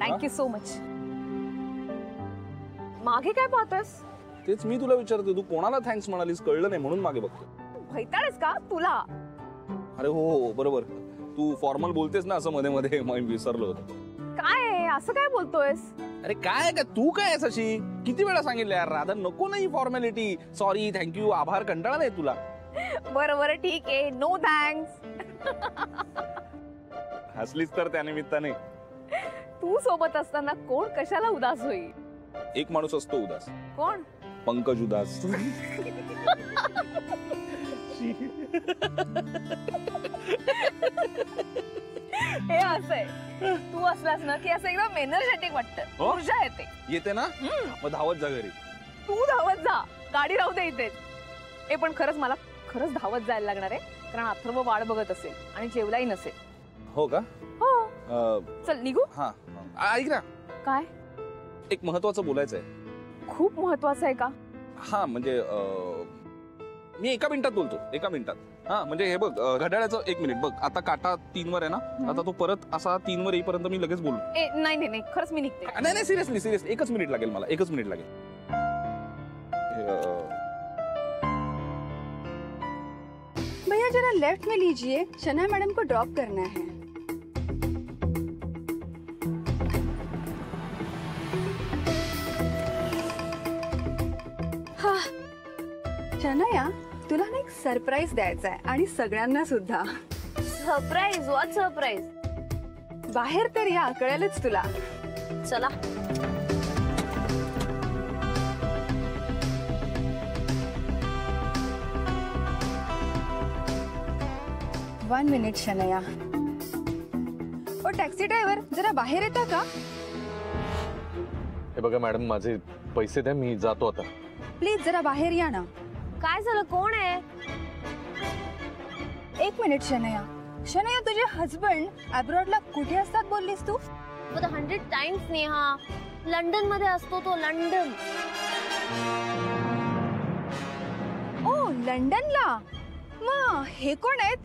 Thank you so much. मागे काय पाहतोस? तेच मी तुला विचारतो, तू कोणाला थँक्स म्हणालीस कळलं नाही म्हणून मागे बघतो. भैताळेस का तुला? अरे हो हो बरोबर, तू फॉर्मल बोलतेस ना असं मध्ये मध्ये, मी विसरलो होतो. काय असं काय बोलतोयस? अरे काय का तू काय आहेस अशी? किती वेळा सांगितलं यार राधा, नको नाही फॉर्मॅलिटी, सॉरी थँक्यू आभार, कंटाळा नाही तुला? बरं बरं ठीक आहे, नो थँक्स. हसलीस तर त्यानिमित्ताने. तू सोबत असताना कोण कशाला उदास होईल? एक माणूस असतो उदास. कोण? पंकज उदास. हे असं तू असलास ना की असं एकदम एनर्जेटिक वाटतं, ऊर्जा येते ना. मग धावत जा घरी. तू धावत जा, गाडी राहू दे इथे. हे पण खरंच मला खरंच धावत जायला लागणार आहे, कारण अथर्व वाट बघत असेल आणि जेवलाही नसेल. हो का? हो. चल निघू. हा ऐक ना. काय? एक महत्वाचं बोलायचंय. खूप महत्वाचं आहे का? हा म्हणजे मी 1 मिनिटात बोलतो, 1 मिनिटात. हा म्हणजे हे बघ, घड्याळाचं 1 मिनिट बघ, आता काटा 3 वर आहे ना, आता तो परत असा 3 वर येईपर्यंत मी लगेच बोलू. नाही नाही नाही, खरंच मी निघते. नाही नाही सिरियसली 1 मिनिट लागेल मला, 1 मिनिट लागेल. भैया जरा लेफ्ट में लीजिए, शना मैडम को ड्रॉप करना है. हा शनाया, तुला ना एक सरप्राईज द्यायचा आहे आणि सगळ्यांना सुद्धा. सरप्राईज? What surprise? बाहेर तर या, कळेलच तुला. चला. One minute Shanaya. ओ टॅक्सी ड्रायव्हर, जरा बाहेर येता का? हे बघा मॅडम, माझे पैसे द्या, मी जातो आता. प्लीज जरा बाहेर या ना. काय झालं? कोण आहे? 1 मिनिट शनया. शनया, तुझे हजबंड अब्रॉडला कुठे असतात बोललीस तू? 100 टाइम्स नेहा, लंडन मध्ये असतो तो. लंडन. ओ लंडनला. मग हे कोण आहेत?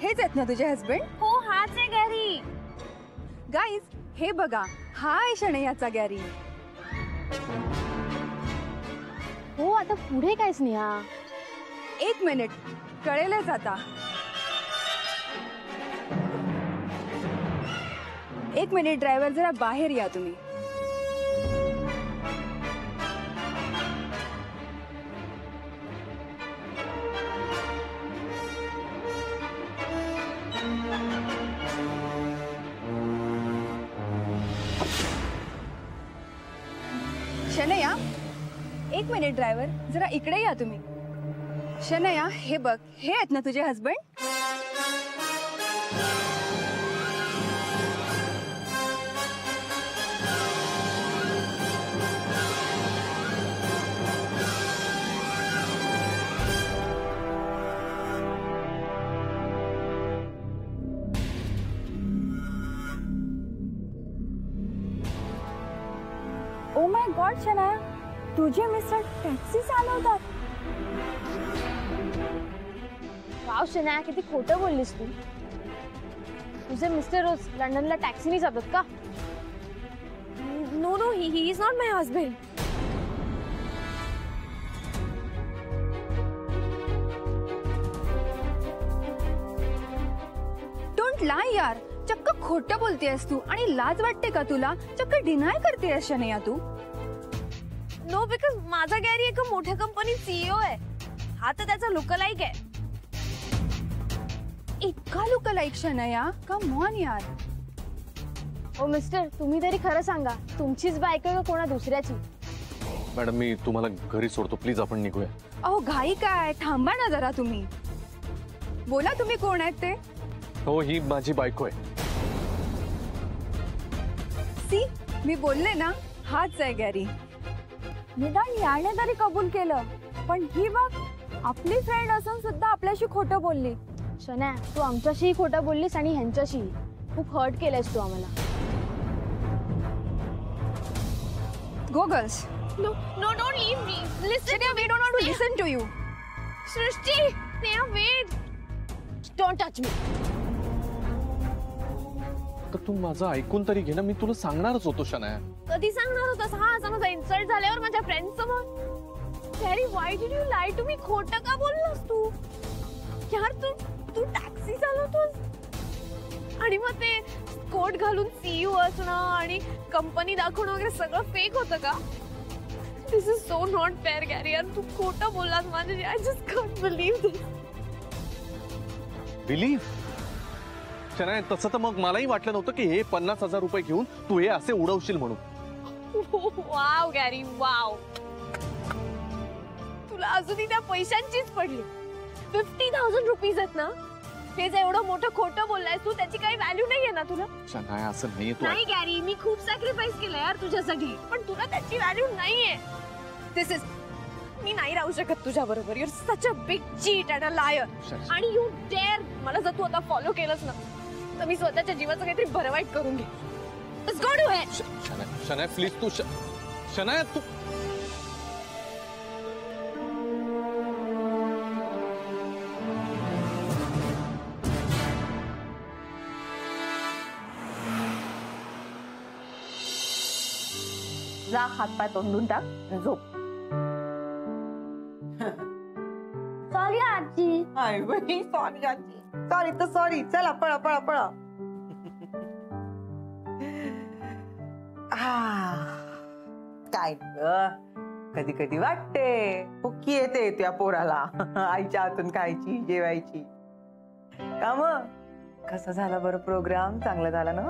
हेच आहेत ना तुझे हजबंड? हो, हाच आहे गॅरी. गाईज हे बघा, हा आहे शनयाचा गॅरी. हो, आता पुढे काय स्नेहा? 1 मिनिट, कळेलच आता. 1 मिनिट ड्रायव्हर, जरा बाहेर या तुम्ही. शनया, 1 मिनिट ड्रायव्हर, जरा इकडे या तुम्ही. शनया, हे बघ, हे आहेत ना तुझे husband? Oh my God Shanaya, तुझे मिस्टर टॅक्सी चालवतात. वाव शनाया, किती खोटं बोललीस तू. तुझे मिस्टर रोज लंडनला टॅक्सीने जातात का? No no, he is not my husband. Don't lie यार, चक्क खोटं बोलतेयस तू. आणि लाज वाटते का तुला? चक्क डिनाय करतेयस शनया तू. नो, बिकॉज माझा गॅरी एका मोठ्या कंपनीत सीईओ आहे. हा तर त्याचा लुकलाईक आहे. इतका लुकलाईक शनया? कम ऑन यार. ओ मिस्टर, तुम्ही तरी खरं सांगा, तुमचीच बायको का कोणा दुसऱ्याची? मॅडम, मी तुम्हाला घरी सोडतो, प्लीज आपण निघूया. अहो घाई काय, थांबा ना जरा तुम्ही. बोला तुम्ही कोण आहेत ते? हो, ही माझी बायको आहे. सी, मी बोलले ना, हाच आहे गॅरी. निदान याने तरी कबूल केलं, पण ही बघ, आपली फ्रेंड असून सुद्धा आपल्याशी खोटं बोलली. शना, तू आमच्याशी खोटं बोललीस आणि ह्यांच्याशी. खूप हर्ट केलंस तू आम्हाला. गो girls. No, no, don't leave me. Listen, we don't want to listen to you. Srishti, Sneha, wait. Don't touch me. तर तू माझं ऐकून तरी घे ना, मी तुला सांगणारच होतो शनाया. कधी सांगणार होतास? हा असा माझा इन्सल्ट झाल्यावर माझ्या फ्रेंड समोर. Gary, why did you lie to me? खोटं का बोललास तू? यार तू टॅक्सी चालवतोस आणि मग ते कोट घालून सीईओ असणं आणि कंपनी दाखवणं वगैरे सगळं फेक होतं का? This is so not fair Gary. यार तू खोटं बोललास माझ्याशी. I just can't believe this. Believe? Shanaya, तसं तर मग मलाही वाटलं नव्हतं की हे 50,000 रुपये घेऊन तू हे असे उडवशील म्हणून. Wow Gary, wow. तुला अजूनही त्या पैशांचीच पडली. 50,000 रुपीज आहेत ना? हे जे एवढं मोठं खोटं बोललायस तू, त्याची काही व्हॅल्यू नाहीये ना तुला? शनाया, असं नाहीये. तू नाही गॅरी, मी खूप सॅक्रिफाईस केलं यार तुझ्यासाठी, पण तुला त्याची व्हॅल्यू नाहीये. दिस इज, मी नाही राहू शकत तुझ्या बरोबर. You R such a big cheat and a liar. आणि यू डेअर मला जर तू आता फॉलो केलंस ना, तर मी स्वतःच्या जीवाचं काहीतरी बरं वाईट करून घे. Let's go to it. Shanaya please, तू शनाया तू. जा हात पाय तोंडून टाक आणि झोप. सॉरी आजी. सॉरी आजी, सॉरी तर सॉरी. चला पळा पळा पळा. काय कधी कधी वाटते हुक्की येते त्या पोराला आईच्या हातून खायची, जेवायची. का मग कसा झाला बरं प्रोग्राम? चांगला झाला ना?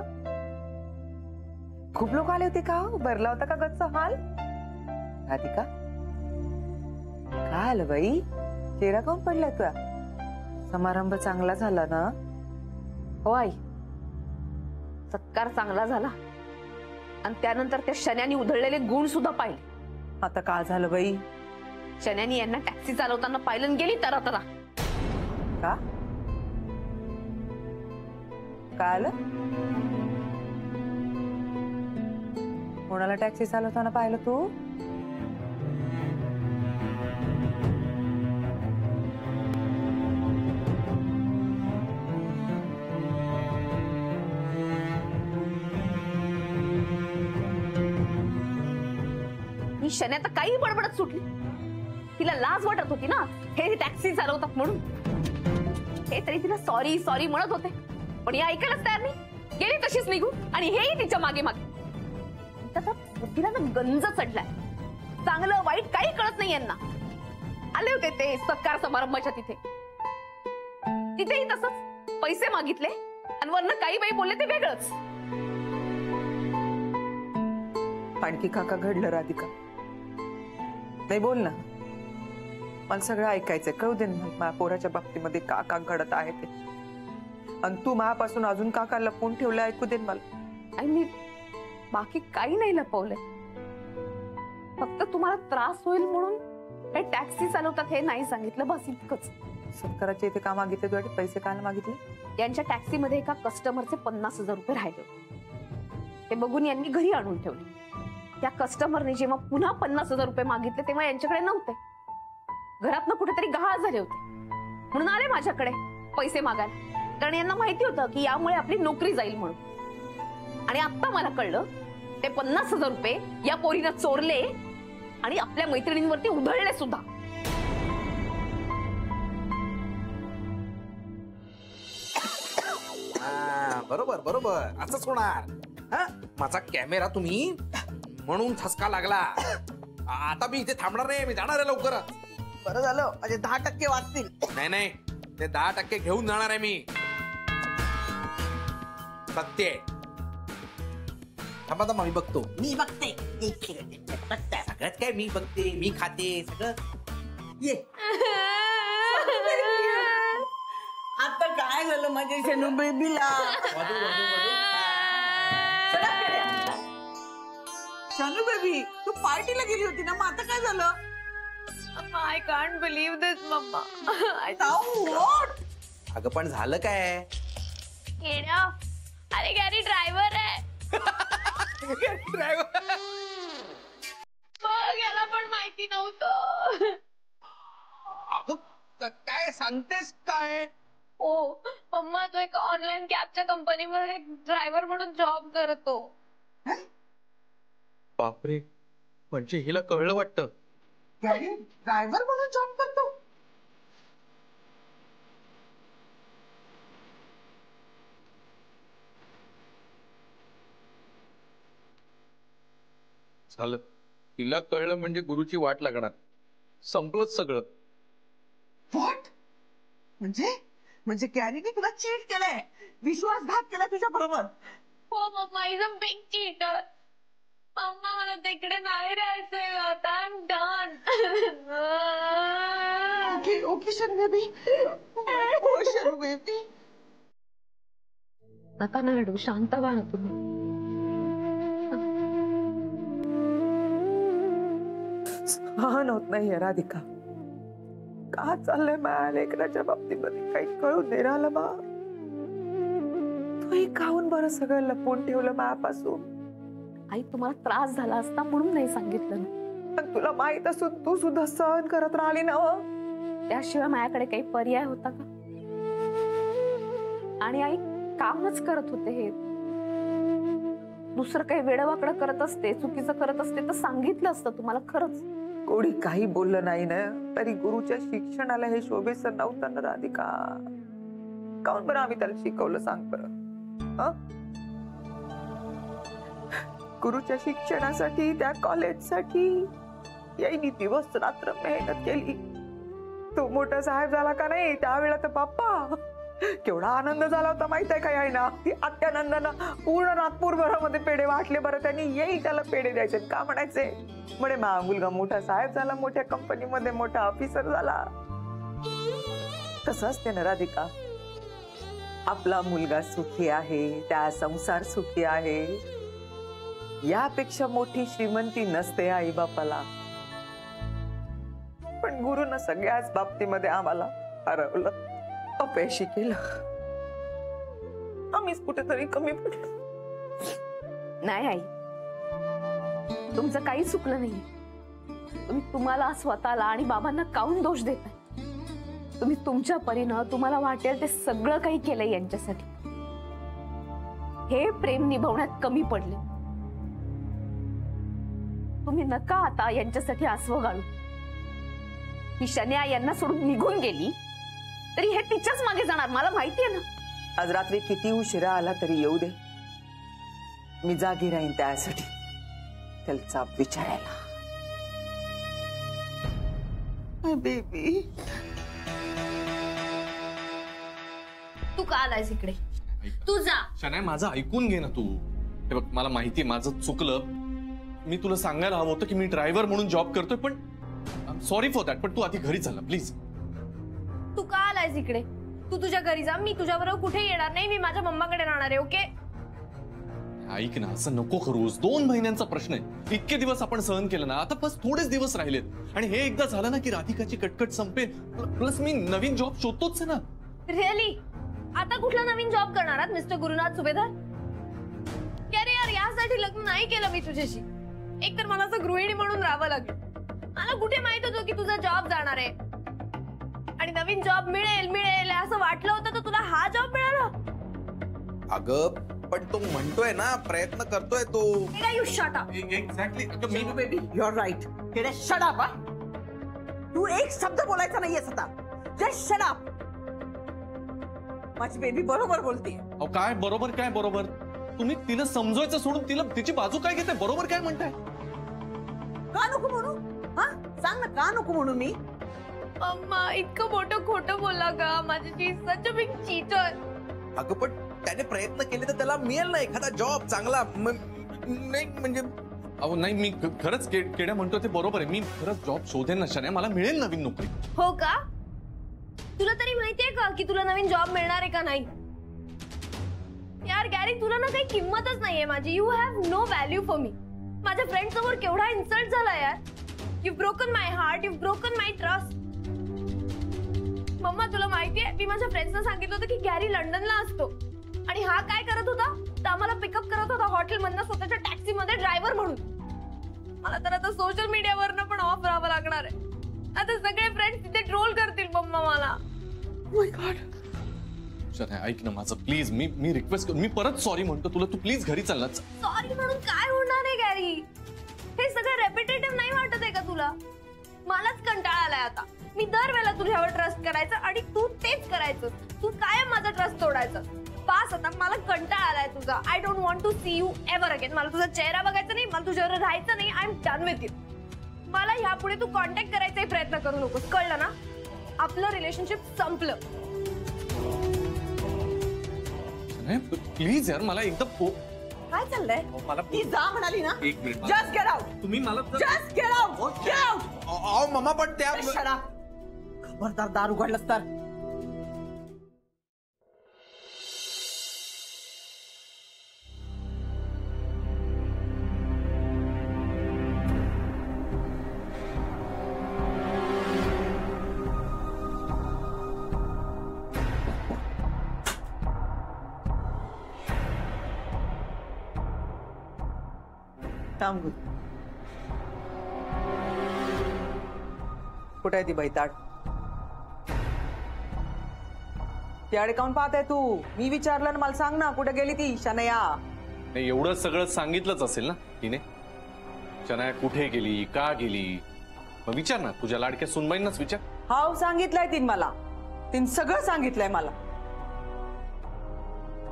खूप लोक आले होते का? भरला होता का गच्चा हॉल? राधिका, काय आलं बाई? चेहरा काऊन पडला तुला? समारंभ चांगला झाला ना? हो आई, सत्कार चांगला झाला आणि त्यानंतर त्या शन्यानी उधळलेले गुण सुद्धा पाहिले. आता काय झालं बाई? शन्यानी यांना टॅक्सी चालवताना पाहिलं आणि गेली तरा तरा. का? काय आलं? कोणाला टॅक्सी चालवताना पाहिलं तू? ही शन्या तर काही बडबडत सुटली. तिला लाज वाटत होती ना हे टॅक्सी चालवतात म्हणून. हे तरी तिला सॉरी सॉरी म्हणत होते, पण हे ऐकायलाच तयार नाही. गेली तशीच निघून आणि हेही तिच्या मागे मागे. तिला ना गंज चढलाय. चांगलं वाईट काही कळत नाही यांना. आले होते ते सत्कार समारंभाच्या तिथे, तिथेही तसंच पैसे मागितले आणि वरनं काही बाई बोलले ते वेगळंच. आणखी काका घडलं राधिका? नाही बोल ना, मला सगळं ऐकायचंय. कळू दे ना माझ्या पोराच्या बाबतीमध्ये काका घडत आहे ते. आणि तू माझ्यापासून अजून काका लपवून ठेवलं, ऐकू दे मला. आणि मी बाकी काही नाही लपवलंय. फक्त तुम्हाला त्रास होईल म्हणून हे टॅक्सी चालवतात हे नाही सांगितलं, बस इतकंच. सत्काराचे इथे का मागितले तुझ्या? पैसे काय मागितले? यांच्या टॅक्सीमध्ये एका कस्टमरचे 50,000 रुपये राहिले होते. ते बघून यांनी घरी आणून ठेवले. त्या कस्टमरने जेव्हा पुन्हा 50,000 रुपये मागितले तेव्हा यांच्याकडे नव्हते. घरातनं कुठेतरी गहाळ झाले होते म्हणून आले माझ्याकडे पैसे मागायला. कारण यांना माहिती होतं की यामुळे आपली नोकरी जाईल म्हणून. आणि आता मला कळलं ते 50,000 रुपये या पोरीनं चोरले आणि आपल्या मैत्रिणींवरती उधळले सुद्धा. बरोबर बरोबर, असंच होणार. माझा कॅमेरा तुम्ही म्हणून ठसका लागला. आता मी इथे थांबणार नाही, मी जाणार आहे लवकरच. बरं झालं, म्हणजे 10% वाचतील. नाही नाही, ते 10% घेऊन जाणार आहे मी. सत्य आहे. थांबा थांबा, मी बघतो. मी बघते. सगळ्यात काय मी बघते, मी खाते सगळं. ये आता काय झालं माझ्या शेणू बेबीला? शनू बेबी, तू पार्टीला गेली होती ना, मग आता काय झालं? I can't believe this mamma. अगं पण झालं काय? अरे गॅरी ड्रायव्हर आहे. ड्रायव्हर याला पण माहिती नव्हतं. काय सांगतेस काय? ओ मम्मा, तो एका ऑनलाईन कॅबच्या कंपनीमध्ये ड्रायव्हर म्हणून जॉब करतो. बापरे, म्हणजे हिला कळलं वाटतं. ड्रायव्हर म्हणून जॉब करतो. झालं, हिला कळलं म्हणजे गुरुची वाट लागणार. संपलंच सगळं. व्हॉट? म्हणजे गॅरीने तुला चीट केलंय, विश्वासघात केलाय तुझ्या बरोबर. हो mamma, is a big cheater. Mamma मला तिकडे नाही राहायचंय आता. I am done. Okay Shanaya baby. ओ शन्या बेबी. नका ना रडू, शांत व्हा ना तुम्ही. सहन होत नाहीये राधिका. का चाललंय माझ्या लेकराच्या बाबतीमध्ये काही कळून नाही राहिलं बा. तू काहून बरं सगळं लपवून ठेवलं माझ्यापासून. आई, तुम्हाला त्रास झाला असता म्हणून नाही सांगितलं ना. पण तुला माहित असून तू सुद्धा सहन करत राहिली ना. त्याशिवाय माझ्याकडे काही पर्याय होता का? आणि आई कामच करत होते हे. दुसरं काही वेडवाकडं करत असते, चुकीचं करत असते तर सांगितलं असतं तुम्हाला. खरंच कोणी काही बोललं नाही ना तरी गुरुच्या शिक्षणाला हे शोभेचं नव्हतं ना राधिका. काऊन बरं आम्ही त्याला शिकवलं सांग बरं. गुरुच्या शिक्षणासाठी, त्या कॉलेजसाठी याईनी दिवस रात्र मेहनत केली. तो मोठा साहेब झाला का नाही त्यावेळेला तर बाप्पा केवढा आनंद झाला होता माहित आहे का यायना. ती आत्यानंदानं पूर्ण नागपूर भरामध्ये पेढे वाटले बरं. त्यांनी येईल त्याला पेढे द्यायचे. का म्हणायचे? म्हणे मा मुलगा मोठा साहेब झाला, मोठ्या कंपनीमध्ये मोठा ऑफिसर झाला. कसं असते ना राधिका, आपला मुलगा सुखी आहे, त्या संसार सुखी आहे, यापेक्षा मोठी श्रीमंती नसते आई बापाला. पण गुरुनं सगळ्याच बाबतीमध्ये आम्हाला हरवलं, अपयशी केलं. आम्हीच कुठेतरी कमी पडलो. नाही आई, तुमचं काही चुकलं नाही. तुम्ही तुम्हाला स्वतःला आणि बाबांना काऊन दोष देताय? तुम्ही तुमच्या परीनं तुम्हाला वाटेल ते सगळं काही केलंय यांच्यासाठी. हे प्रेम निभावण्यात कमी पडले. तुम्ही नका आता यांच्यासाठी आसवं गाळू. ही शन्या यांना सोडून निघून गेली तरी हे तिच्याच मागे जाणार, मला माहितीये ना. आज रात्री किती उशिरा आला तरी येऊ दे, मी जागी राहीन त्यासाठी त्याला विचारायला. बेबी, तू का आलायस इकडे? तू जा. शनाय, माझं ऐकून घे ना तू. हे बघ, मला माहितीये माझं चुकलं. मी तुला सांगायला हवं होतं की मी ड्रायव्हर म्हणून जॉब करतोय, पण सॉरी फॉर दॅट. पण तू आधी घरी चला प्लीज. तू का आलायस इकडे? तू तुझ्या घरी जा. मी तुझ्याबरोबर कुठे येणार नाही. मी माझ्या मम्माकडे राहणार आहे. ओके? ऐक ना, असं नको करूस. 2 महिन्यांचा प्रश्न आहे. इतके दिवस आपण सहन केलं ना, आता बस थोडेच दिवस राहिलेत. आणि हे एकदा झालं ना की राधिकाची कटकट संपेल. प्लस मी नवीन जॉब शोधतोच ना. रिअली? आता कुठला नवीन जॉब करणार आहात मिस्टर गुरुनाथ सुभेदार? अरे यार, यासाठी लग्न नाही केलं मी तुझ्याशी. एक तर मला असं गृहिणी म्हणून राहावं लागेल. मला कुठे माहित होतं की तुझा जॉब जाणार आहे आणि नवीन जॉब मिळेल असं वाटलं होतं, तर तुला हा जॉब मिळाला. अगं पण तो म्हणतोय ना, प्रयत्न करतोय तो. You shut up. Exactly. Baby, you are right. Shut up. तू एक शब्द बोलायचा नाहीये आता. Just shut up. माझी बेबी बरोबर बोलते. अहो, काय बरोबर काय बरोबर? तुम्ही तिला समजवायचं सोडून तिला तिची बाजू काय घेते? बरोबर काय म्हणताय? का नको म्हणू? हा, सांग ना, का नको म्हणू मी? अम्मा, इतकं मोठं खोटं बोलला का माझ्याशी? सच अ बिग चीटर. अगं पण त्याने प्रयत्न केले तर त्याला मिळेल ना एखादा जॉब चांगला. नाही म्हणजे अहो नाही, मी खरंच केड्या म्हणतोय ते बरोबर आहे. मी खरंच जॉब शोधेन ना शनाया, मला मिळेल नवीन नोकरी. हो का? तुला तरी माहितीये का की तुला नवीन जॉब मिळणार आहे का नाही? यार गॅरी, तुला ना काही किंमतच नाहीये माझी. You have no value for me. माझ्या फ्रेंड समोर केवढा इन्सल्ट झाला यार. You broken my heart, you broken my trust. Mamma, तुला माहितीये मी माझ्या फ्रेंड्सना सांगितलं होतं की गॅरी लंडनला असतो आणि हा काय करत होता? तर आम्हाला पिकअप करत होता हॉटेलमधनं स्वतःच्या टॅक्सी मध्ये ड्रायव्हर म्हणून. मला तर आता सोशल मीडियावरनं पण ऑफ राहावं लागणार आहे. आता सगळे फ्रेंड्स तिथे ट्रोल करतील मम्मा मला. माय गॉड. शनाया ऐक ना माझं प्लीज, मी रिक्वेस्ट मी परत सॉरी म्हणतो तुला, तू प्लीज घरी चल ना. सॉरी म्हणून काय होणार आहे गॅरी? हे सगळं रेपिटेटिव्ह नाही वाटत आहे का तुला? मलाच कंटाळा आलाय आता. मी दरवेळेला तुझ्यावर ट्रस्ट करायचं आणि तू तेच करायचं. तू कायम माझा ट्रस्ट तोडायचं. पास आता मला कंटाळा आलाय तुझा. I don't want to see you ever again. मला तुझा चेहरा बघायचा नाही, मला तुझ्यावर राहायचं नाही. I am done with you. मला ह्यापुढे तू कॉन्टॅक्ट करायचाही प्रयत्न करू नकोस, कळलं ना? आपलं रिलेशनशिप संपलं. प्लीज यार मला एकदम काय चाललंय? मला ती जा म्हणाली ना. एक मिनिट जस्ट गेट आउट. तुम्ही मला just get out. Get out. अहो मामा पण त्या खबरदार दार उघडलंस तर. थांब गुरु. कुठे आहे ती बैताड? त्याकडे काऊन पाहताय तू? मी विचारलं ना, मला सांग ना कुठे गेली ती शनया? नाही एवढं सगळं सांगितलंच असेल ना तिने. शनाया कुठे गेली, का गेली, मग विचार ना तुझ्या लाडक्या सुनबाईंनाच विचार. हाव सांगितलंय तीन मला. तीन सगळं सांगितलंय मला.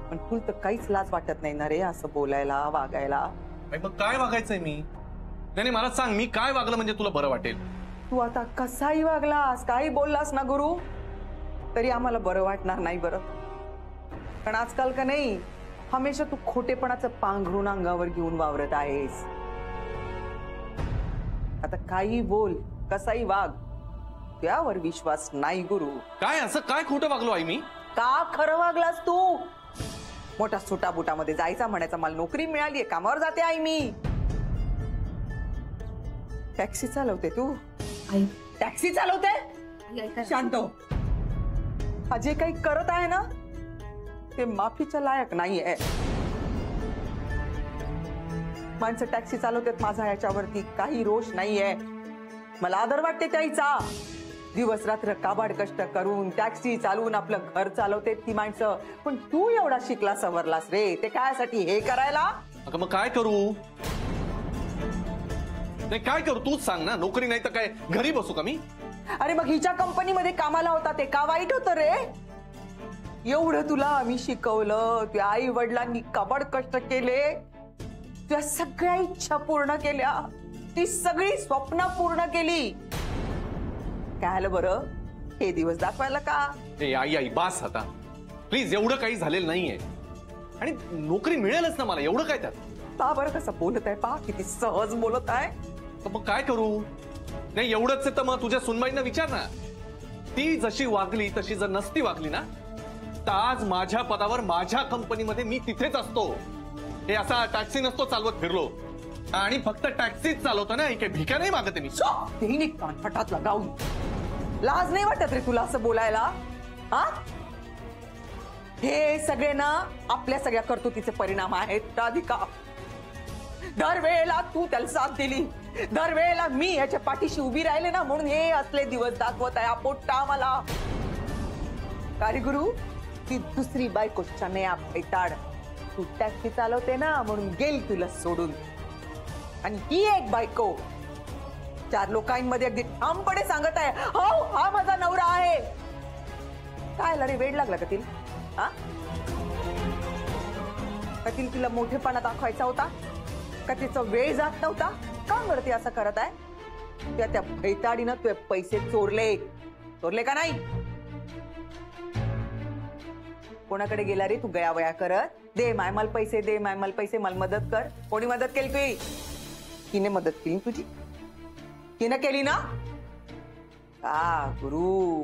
पण तुला तर काहीच लाज वाटत नाही ना रे असं बोलायला, वागायला? मग काय वागायचंय मी? नाही मला सांग, मी काय वागलं म्हणजे तुला बरं वाटेल? तू आता कसाही वागलास, काही बोललास ना गुरु, तरी आम्हाला बरं वाटणार नाही. बरं पण आजकाल का नाही, हमेशा तू खोटेपणाचं पांघरून अंगावर घेऊन वावरत आहेस. आता काही बोल, कसाही वाग, त्यावर विश्वास नाही गुरु. काय असं काय खोटं वागलो आई मी? का खरं वागलास तू? मोठा छोटा बुटामध्ये जायचा म्हणायचा, मला नोकरी मिळालीये, कामावर जाते आई मी. टॅक्सी चालवते तू? टॅक्सी चालवते? शांत हो. हा जे काही करत आहे ना ते माफीच्या लायक नाहीये. माणसं टॅक्सी चालवतात, माझा याच्यावरती काही रोष नाहीये. मला आदर वाटते त्याईचा. दिवस रात्र काबाड कष्ट करून टॅक्सी चालवून आपलं घर चालवते ती माणसं. पण तू एवढा शिकला सवरलास रे, ते कायसाठी हे करायला? अगं मग काय करू? नाही काय करू तूच सांग ना. नोकरी नाही तर काय घरी बसू का मी? अरे मग हिच्या कंपनीमध्ये कामाला होता ते का वाईट होतं रे? एवढं तुला आम्ही शिकवलं, तुझ्या आई वडिलांनी काबाड कष्ट केले, तुझ्या सगळ्या इच्छा पूर्ण केल्या, ती सगळी स्वप्न पूर्ण केली. काय आलं बरं हे दिवस दाखवायला का? आई आई बास आता प्लीज. एवढं काही झालेलं नाहीये आणि नोकरी मिळेलच ना मला. एवढं काय त्यात? पा बरं कसं बोलत आहे, पा किती सहज बोलत आहे. तर मग काय करू? नाही एवढंच आहे तर मग तुझ्या सुनबाईंना विचार ना. ती जशी वागली तशी जर नसती वागली ना तर आज माझ्या पदावर माझ्या कंपनीमध्ये मी तिथेच असतो. हे असा टॅक्सी नसतो चालवत फिरलो. आणि फक्त टॅक्सीच चालवतो ना, काही भिका नाही मागते मी. तेही कानफटात लगावून लाज नाही वाटत रे तुला असं बोलायला? हा हे सगळे ना आपल्या सगळ्या कर्तुतीचे परिणाम आहेत राधिका. दरवेळेला तू त्याला साथ दिली, दरवेळेला मी याच्या पाठीशी उभी राहिले ना, म्हणून हे असले दिवस दाखवत आहे अपोट्टा मला. कारे गुरु, ती दुसरी बायको शनया बैताड तू टॅक्सी चालवते ना म्हणून गेली तुला सोडून. आणि ही एक बायको चार लोकांमध्ये अगदी ठामपणे सांगत आहे, हो हा माझा नवरा आहे. काय रे वेड लागला का तिला? हा का तिला मोठेपणा दाखवायचा होता? का तिचा वेळ जात नव्हता? का बरं ती असं करत आहे? त्या भैताडीनं तुझे पैसे चोरले का नाही? कोणाकडे गेला रे तू गयावया करत? दे मायमाल पैसे, दे मायमाल पैसे, मला मदत कर. कोणी मदत केली तुझी? तिने मदत केली तुझी? तिने केली ना? का गुरु,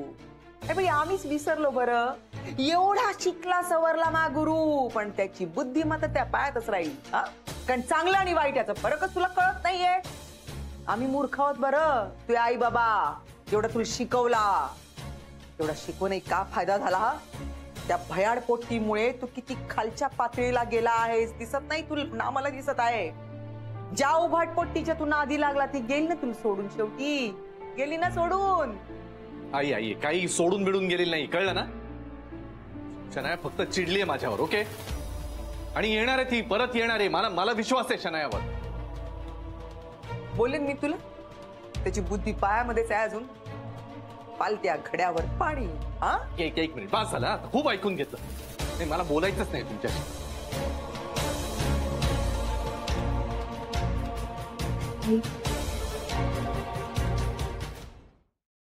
भाई आम्हीच विसरलो बरं. एवढा शिकला सवरला मा गुरु, पण त्याची बुद्धी मात्र त्या पायातच राहील. कारण चांगलं आणि वाईट याचा फरकच तुला कळत नाहीये. आम्ही मूर्ख आहोत बरं. तुझे आई बाबा जेवढा तुला शिकवला तेवढा शिकवूनही का फायदा झाला? त्या भयाड पोट्टीमुळे तू किती खालच्या पातळीला गेला आहेस. दिसत नाही तुला ना? मला दिसत आहे. ज्या उभाट पोट्टीच्या तू नादी लागला ती गेली ना तुला सोडून. शेवटी गेली ना सोडून. आई आई काही सोडून बिडून गेलेली नाही, कळलं ना? शनाया फक्त चिडलीये माझ्यावर, ओके? आणि येणार आहे ती, परत येणार आहे, मला विश्वास आहे शनायावर. बोलेन मी तुला, त्याची बुद्धी पायामध्येच आहे अजून. पालत्या घड्यावर पाणी. हा, एक मिनिट, बस झालं आता, खूप ऐकून घेतलं. नाही, मला बोलायचंच नाही तुमच्याशी.